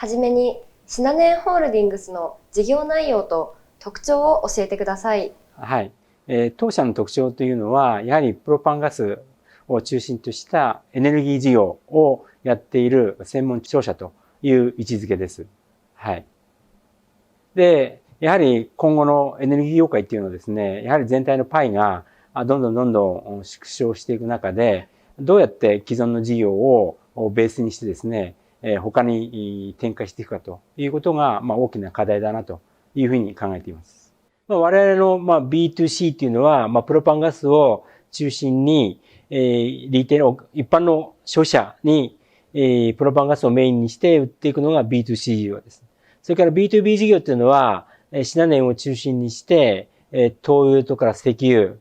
はじめに、シナネンホールディングスの事業内容と特徴を教えてください。はい。当社の特徴というのは、やはりプロパンガスを中心としたエネルギー事業をやっている専門商社という位置づけです。はい。で、やはり今後のエネルギー業界っていうのはですね、やはり全体のパイがどんどん縮小していく中で、どうやって既存の事業をベースにしてですね、他に展開していくかということが大きな課題だなというふうに考えています。我々のB2C っていうのは、プロパンガスを中心に、リテール、一般の消費者に、プロパンガスをメインにして売っていくのが B2C 事業です。それから B2B 事業っていうのは、シナネンを中心にして、灯油とか石油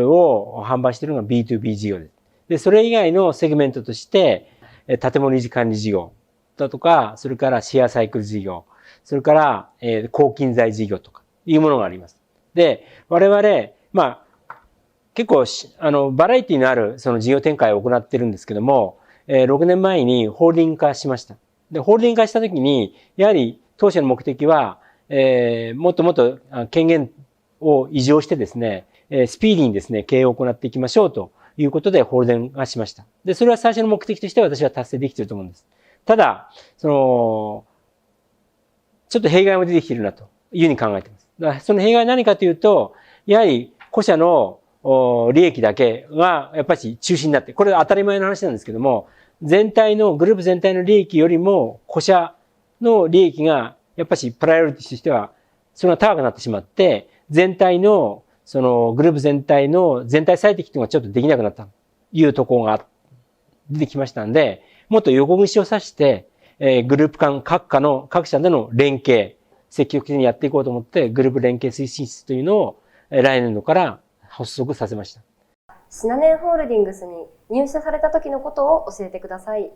を販売しているのが B2B 事業です。で、それ以外のセグメントとして、建物維持管理事業だとか、それからシェアサイクル事業、それから、抗菌剤事業とかいうものがあります。で、我々、結構、バラエティのあるその事業展開を行っているんですけども、6年前にホールディング化しました。で、ホールディング化したときに、やはり当社の目的は、もっと権限を移譲してですね、スピーディーにですね、経営を行っていきましょうということでホールディング化しました。で、それは最初の目的として私は達成できていると思うんです。ただ、ちょっと弊害も出てきているなというふうに考えています。だからその弊害は何かというと、やはり個社の利益だけがやっぱり中心になって、これは当たり前の話なんですけども、グループ全体の利益よりも個社の利益がやっぱりプライオリティとしてはそれが高くなってしまって、全体のそのグループ全体の全体最適というのがちょっとできなくなったというところが出てきましたんで、もっと横串を刺して、グループ間各社での連携、積極的にやっていこうと思って、グループ連携推進室というのを来年度から発足させました。シナネンホールディングスに入社された時のことを教えてください。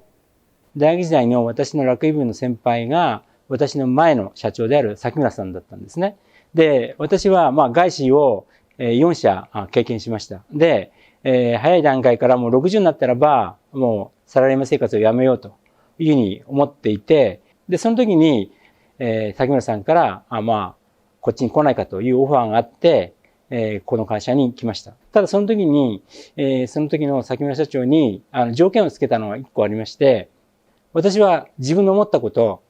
大学時代の私のラグビー部の先輩が、私の前の社長である崎村さんだったんですね。で、私は外資を4社経験しました。で、早い段階からもう60になったらば、もうサラリーマン生活をやめようというふうに思っていて、で、その時に、崎村さんから、こっちに来ないかというオファーがあって、この会社に来ました。ただその時に、その時の崎村社長に条件をつけたのが1個ありまして、私は自分の思ったこと、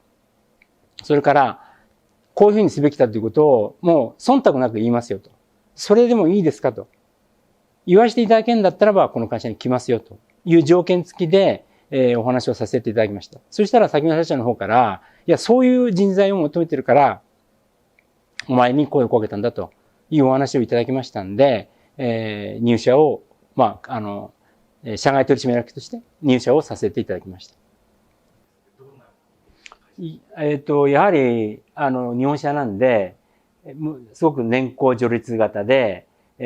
それから、こういうふうにすべきだということを、もう忖度なく言いますよと。それでもいいですかと。言わせていただけるんだったらば、この会社に来ますよという条件付きで、お話をさせていただきました。そしたら、崎村社長の方から、いや、そういう人材を求めてるから、お前に声をかけたんだというお話をいただきましたんで、入社を、社外取締役として入社をさせていただきました。やはり、日本車なんで、すごく年功序列型で、ピ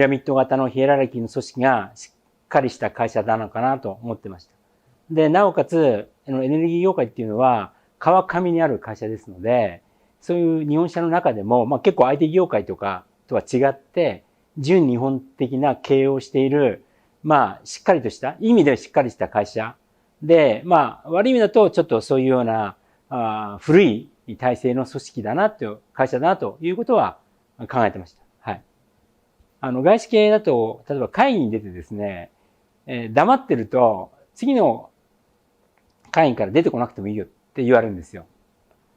ラミッド型のヒエラルキーの組織がしっかりした会社なのかなと思ってました。で、なおかつ、エネルギー業界っていうのは、川上にある会社ですので、そういう日本車の中でも、結構 IT 業界とかとは違って、純日本的な経営をしている、しっかりとした、意味でしっかりした会社で、悪い意味だとちょっとそういうような、古い体制の組織だなという、会社だなということは考えてました。はい。外資系だと、例えば会議に出てですね、黙ってると、次の会議から出てこなくてもいいよって言われるんですよ。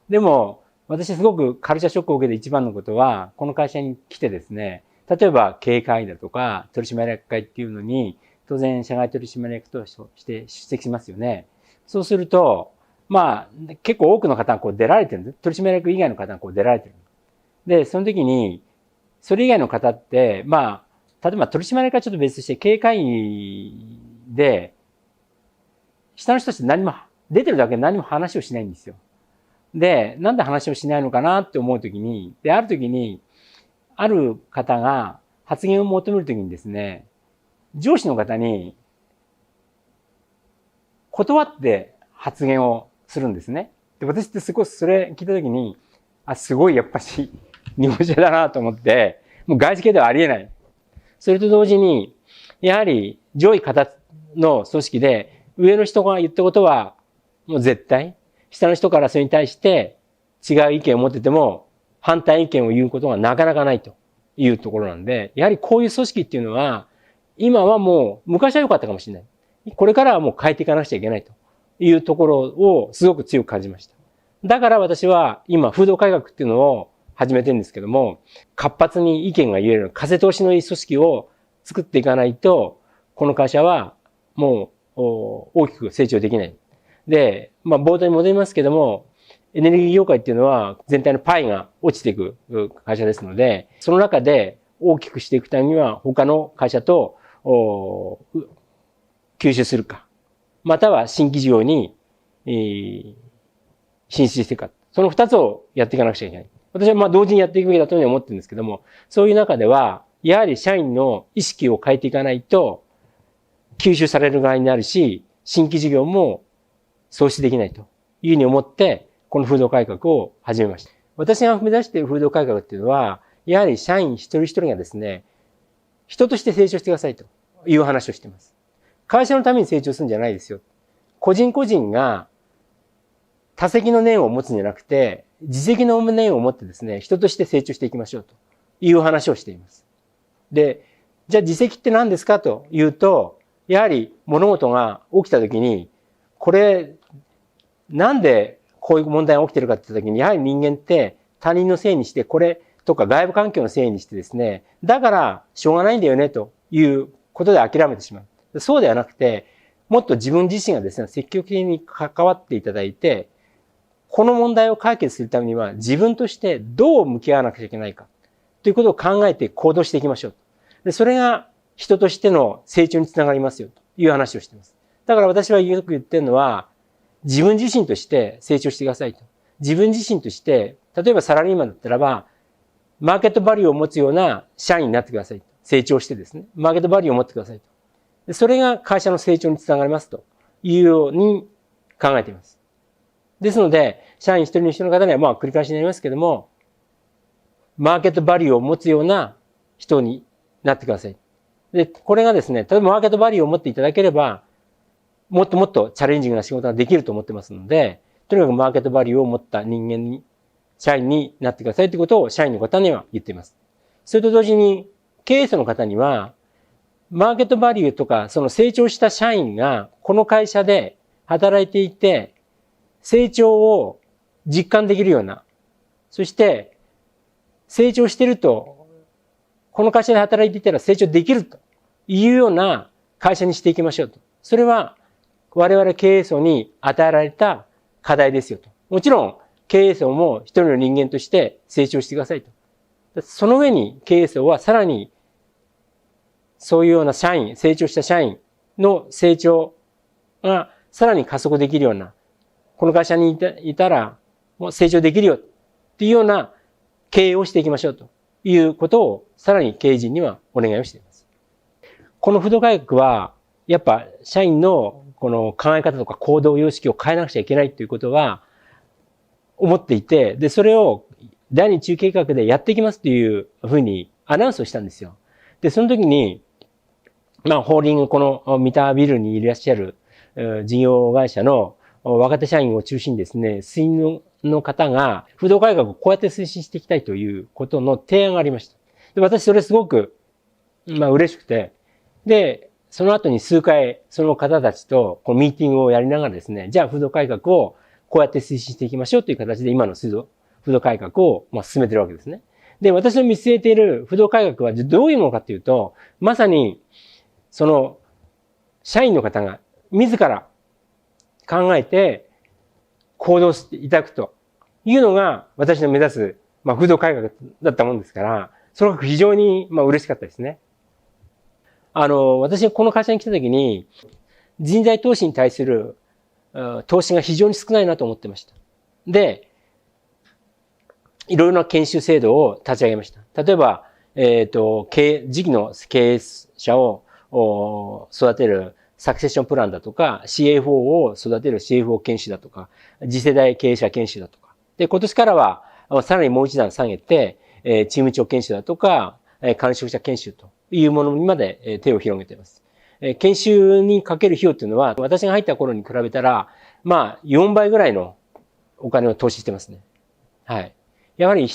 でも、私すごくカルチャーショックを受けて一番のことは、この会社に来てですね、例えば経営会議だとか、取締役会っていうのに、当然社外取締役として出席しますよね。そうすると、結構多くの方が出られてるんです。取締役以外の方が出られてる。で、その時に、それ以外の方って、例えば取締役はちょっと別として、経営会議で、下の人たち何も、出てるだけで何も話をしないんですよ。で、なんで話をしないのかなって思う時に、で、ある時に、ある方が発言を求める時にですね、上司の方に、断って発言をするんですね。で、私ってすごいそれ聞いたときに、すごいやっぱし日本車だなと思って、もう外資系ではありえない。それと同時に、やはり上位方の組織で上の人が言ったことはもう絶対。下の人からそれに対して違う意見を持ってても、反対意見を言うことがなかなかないというところなんで、やはりこういう組織っていうのは、今はもう、昔は良かったかもしれない。これからはもう変えていかなくちゃいけないというところをすごく強く感じました。だから私は今、風土改革っていうのを始めてるんですけども、活発に意見が言える風通しのいい組織を作っていかないと、この会社はもう大きく成長できない。で、冒頭に戻りますけども、エネルギー業界っていうのは全体のパイが落ちていく会社ですので、その中で大きくしていくためには他の会社と吸収するか、または新規事業に進出していくか。その二つをやっていかなくちゃいけない。私は同時にやっていくべきだというふうに思ってるんですけども、そういう中では、やはり社員の意識を変えていかないと、吸収される側になるし、新規事業も創出できないというふうに思って、この風土改革を始めました。私が目指している風土改革っていうのは、やはり社員一人一人がですね、人として成長してくださいという話をしています。会社のために成長するんじゃないですよ。個人個人が他責の念を持つんじゃなくて、自責の念を持ってですね、人として成長していきましょうという話をしています。で、じゃあ自責って何ですかというと、やはり物事が起きたときに、これ、なんでこういう問題が起きてるかって言ったときに、やはり人間って他人のせいにして、これとか外部環境のせいにしてですね、だからしょうがないんだよねということで諦めてしまう。そうではなくて、もっと自分自身がですね、積極的に関わっていただいて、この問題を解決するためには自分としてどう向き合わなくちゃいけないかということを考えて行動していきましょう。で、それが人としての成長につながりますよという話をしています。だから私はよく言ってるのは、自分自身として成長してくださいと。自分自身として、例えばサラリーマンだったらば、マーケットバリューを持つような社員になってください。成長してですね、マーケットバリューを持ってくださいと。で、それが会社の成長につながりますというように考えています。ですので、社員一人の人の方には繰り返しになりますけども、マーケットバリューを持つような人になってください。で、これがですね、例えばマーケットバリューを持っていただければ、もっともっとチャレンジングな仕事ができると思ってますので、とにかくマーケットバリューを持った人間に、社員になってくださいということを社員の方には言っています。それと同時に、経営者の方には、マーケットバリューとか、その成長した社員が、この会社で働いていて、成長を実感できるような、そして成長していると、この会社で働いていたら成長できるというような会社にしていきましょうと。それは我々経営層に与えられた課題ですよと。もちろん経営層も一人の人間として成長してくださいと。その上に経営層はさらにそういうような社員、成長した社員の成長がさらに加速できるような、この会社にいたらもう成長できるよっていうような経営をしていきましょうということをさらに経営陣にはお願いをしています。この風土改革はやっぱ社員のこの考え方とか行動様式を変えなくちゃいけないということは思っていて、で、それを第二中計画でやっていきますというふうにアナウンスをしたんですよ。で、その時に、ホールディング、この三田ビルにいらっしゃる事業会社の若手社員を中心にですね、水の方が、風土改革をこうやって推進していきたいということの提案がありました。で、私それすごく、嬉しくて、で、その後に数回、その方たちとこうミーティングをやりながらですね、じゃあ風土改革をこうやって推進していきましょうという形で今の風土改革を進めているわけですね。で、私の見据えている風土改革はどういうものかというと、まさに、その、社員の方が自ら考えて行動していただくというのが私の目指す、風土改革だったもんですから、それが非常に、嬉しかったですね。私がこの会社に来た時に、人材投資に対する投資が非常に少ないなと思ってました。で、いろいろな研修制度を立ち上げました。例えば、次期の経営者を育てるサクセッションプランだとか、CFO を育てる CFO 研修だとか、次世代経営者研修だとか。で、今年からは、さらにもう一段下げて、チーム長研修だとか、管理職者研修というものにまで手を広げています。研修にかける費用っていうのは、私が入った頃に比べたら、4倍ぐらいのお金を投資してますね。はい。やはり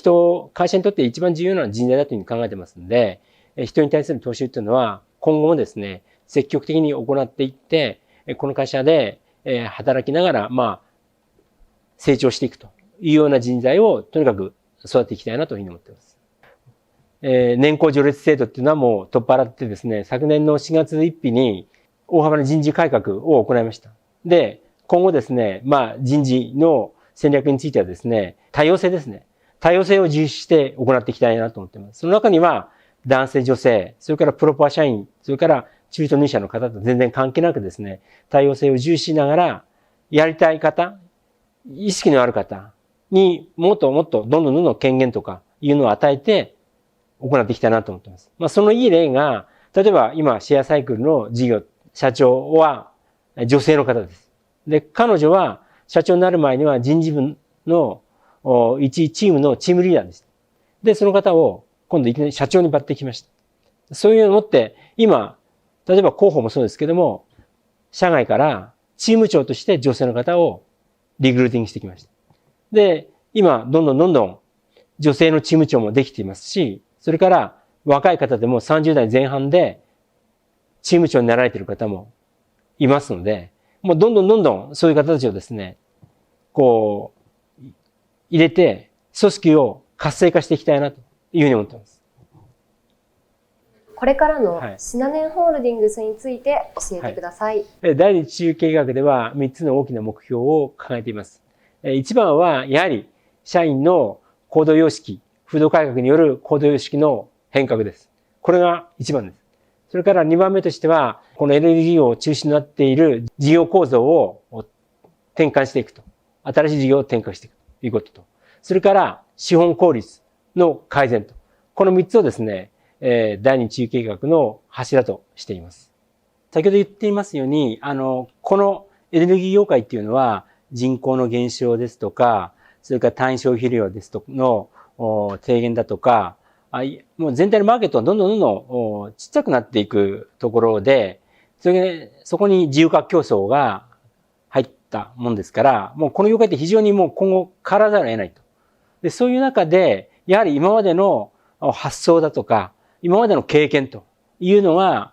会社にとって一番重要な人材だというふうに考えてますので、人に対する投資っていうのは、今後もですね、積極的に行っていって、この会社で働きながら、成長していくというような人材をとにかく育てていきたいなというふうに思っています。年功序列制度っていうのはもう取っ払ってですね、昨年の4月1日に大幅な人事改革を行いました。で、今後ですね、人事の戦略についてはですね、多様性ですね。多様性を重視して行っていきたいなと思っています。その中には、男性、女性、それからプロパー社員、それから中途入社の方と全然関係なくですね、多様性を重視しながら、やりたい方、意識のある方にもっともっとどんどん権限とかいうのを与えて行っていきたいなと思っています。そのいい例が、例えば今シェアサイクルの事業、社長は女性の方です。で、彼女は社長になる前には人事部の一チームのチームリーダーです。で、その方を今度いきなり社長に抜擢しました。そういうのをもって、今、例えば広報もそうですけども、社外からチーム長として女性の方をリクルーティングしてきました。で、今、どんどん女性のチーム長もできていますし、それから若い方でも30代前半でチーム長になられている方もいますので、もうどんどんそういう方たちをですね、入れて組織を活性化していきたいなというふうに思っています。これからのシナネンホールディングスについて教えてください。第二中計画では3つの大きな目標を掲げています。一番はやはり社員の行動様式、風土改革による行動様式の変革です。これが一番です。それから2番目としては、この NLG 事業を中心になっている事業構造を転換していくと。新しい事業を転換していくということと。それから資本効率の改善と。この3つをですね、第二中計画の柱としています。先ほど言っていますように、このエネルギー業界っていうのは人口の減少ですとか、それから単位消費量ですとかの低減だとか、もう全体のマーケットはどんどんちっちゃくなっていくところで、そこに自由化競争が入ったもんですから、もうこの業界って非常にもう今後変わらざるを得ないと。で、そういう中で、やはり今までの発想だとか、今までの経験というのが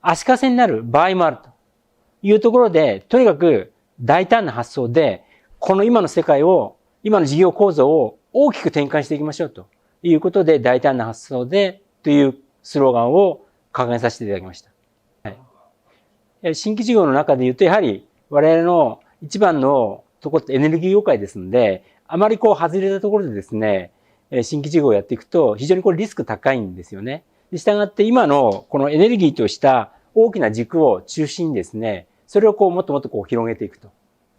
足かせになる場合もあるというところで、とにかく大胆な発想で、この今の世界を、今の事業構造を大きく転換していきましょうということで、大胆な発想でというスローガンを掲げさせていただきました。はい、新規事業の中で言うと、やはり我々の一番のところってエネルギー業界ですので、あまり外れたところでですね、新規事業をやっていくと非常にリスク高いんですよね。したがって今のこのエネルギーとした大きな軸を中心にですね、それをもっともっと広げていくと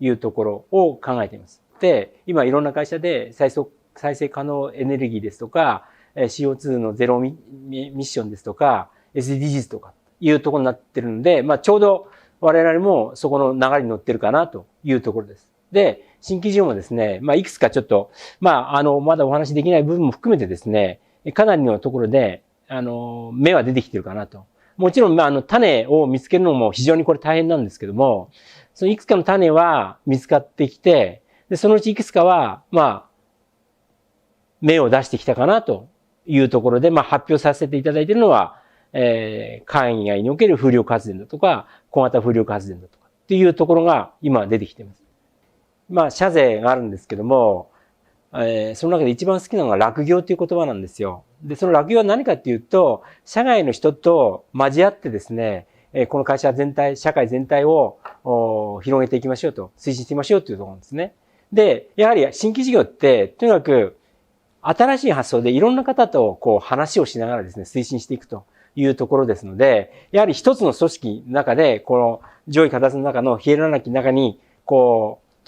いうところを考えています。で、今いろんな会社で再生可能エネルギーですとか、CO2 のゼロミッションですとか、SDGs とかいうところになってるので、ちょうど我々もそこの流れに乗ってるかなというところです。で、新規事業もですね、いくつかちょっと、まだお話しできない部分も含めてですね、かなりのところで、芽は出てきてるかなと。もちろん、種を見つけるのも非常にこれ大変なんですけども、そのいくつかの種は見つかってきて、で、そのうちいくつかは、芽を出してきたかなというところで、発表させていただいているのは、海外における風力発電だとか、小型風力発電だとかっていうところが今出てきています。社税があるんですけども、その中で一番好きなのが落業という言葉なんですよ。で、その落業は何かっていうと、社外の人と交わってですね、この会社全体、社会全体を広げていきましょうと、推進していきましょうというところなんですね。で、やはり新規事業って、とにかく新しい発想でいろんな方と話をしながらですね、推進していくというところですので、やはり一つの組織の中で、この上位下達の中のヒエラルキーの中に、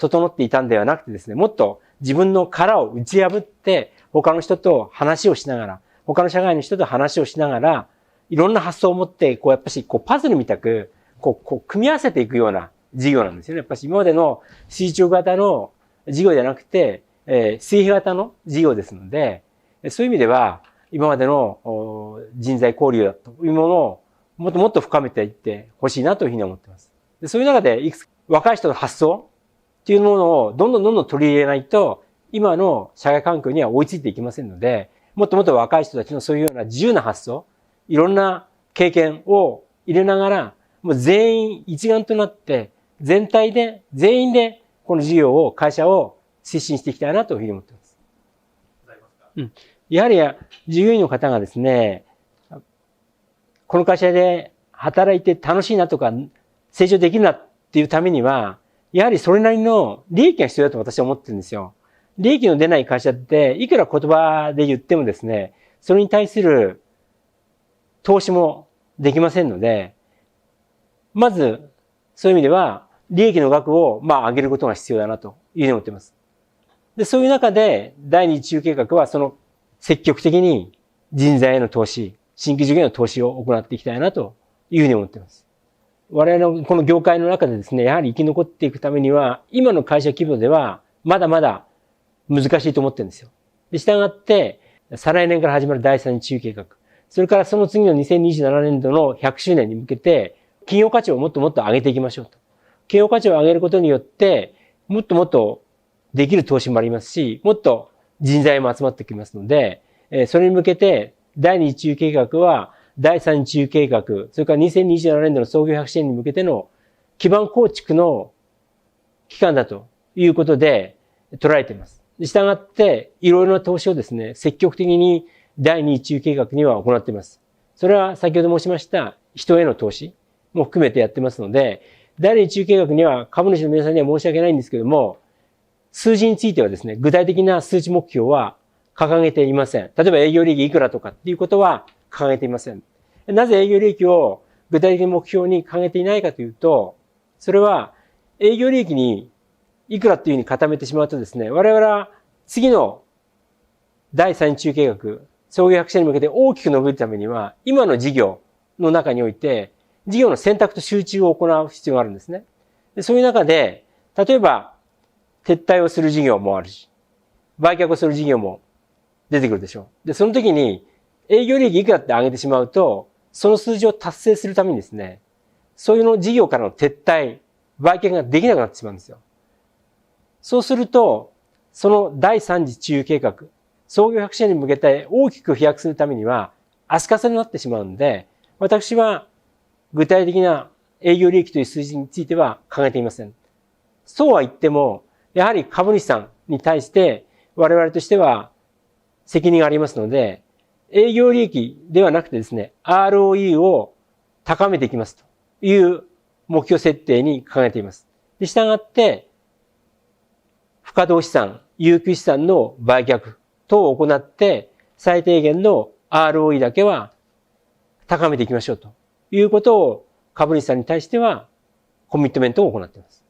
整っていたんではなくてですね、もっと自分の殻を打ち破って、他の人と話をしながら、他の社外の人と話をしながら、いろんな発想を持って、やっぱし、パズルみたく、組み合わせていくような事業なんですよね。やっぱし、今までの成長型の事業じゃなくて、水平型の事業ですので、そういう意味では、今までの人材交流だというものをもっともっと深めていってほしいなというふうに思っています。で、そういう中で、いくつか若い人の発想っていうものをどんどん取り入れないと、今の社会環境には追いついていきませんので、もっともっと若い人たちのそういうような自由な発想、いろんな経験を入れながら、もう全員一丸となって、全員で、この事業を、会社を推進していきたいなというふうに思っています。やはり、従業員の方がですね、この会社で働いて楽しいなとか、成長できるなっていうためには、やはりそれなりの利益が必要だと私は思ってるんですよ。利益の出ない会社って、いくら言葉で言ってもですね、それに対する投資もできませんので、まず、そういう意味では、利益の額を、上げることが必要だなというふうに思っています。で、そういう中で、第二中計画は、積極的に人材への投資、新規事業への投資を行っていきたいなというふうに思っています。我々のこの業界の中でですね、やはり生き残っていくためには、今の会社規模では、まだまだ難しいと思ってるんですよ。で、従って、再来年から始まる第三中計画、それからその次の2027年度の100周年に向けて、企業価値をもっともっと上げていきましょうと。企業価値を上げることによって、もっともっとできる投資もありますし、もっと人材も集まってきますので、それに向けて、第2中計画は、第3中計画、それから2027年度の創業100周年に向けての基盤構築の期間だということで捉えています。したがって、いろいろな投資をですね、積極的に第2中計画には行っています。それは先ほど申しました人への投資も含めてやってますので、第2中計画には株主の皆さんには申し訳ないんですけども、数字についてはですね、具体的な数値目標は掲げていません。例えば営業利益いくらとかっていうことは掲げていません。なぜ営業利益を具体的な目標に掲げていないかというと、それは営業利益にいくらっていうふうに固めてしまうとですね、我々は次の第3中計画、創業100社に向けて大きく伸びるためには、今の事業の中において、事業の選択と集中を行う必要があるんですね。でそういう中で、例えば、撤退をする事業もあるし、売却をする事業も出てくるでしょう。で、その時に、営業利益いくらって上げてしまうと、その数字を達成するためにですね、そういうの事業からの撤退、売却ができなくなってしまうんですよ。そうすると、その第3次中計画、創業100社に向けて大きく飛躍するためには、足かせになってしまうので、私は具体的な営業利益という数字については考えていません。そうは言っても、やはり株主さんに対して我々としては責任がありますので、営業利益ではなくてですね、ROE を高めていきますという目標設定に掲げています。で、従って、不稼働資産、有給資産の売却等を行って、最低限の ROE だけは高めていきましょうということを株主さんに対してはコミットメントを行っています。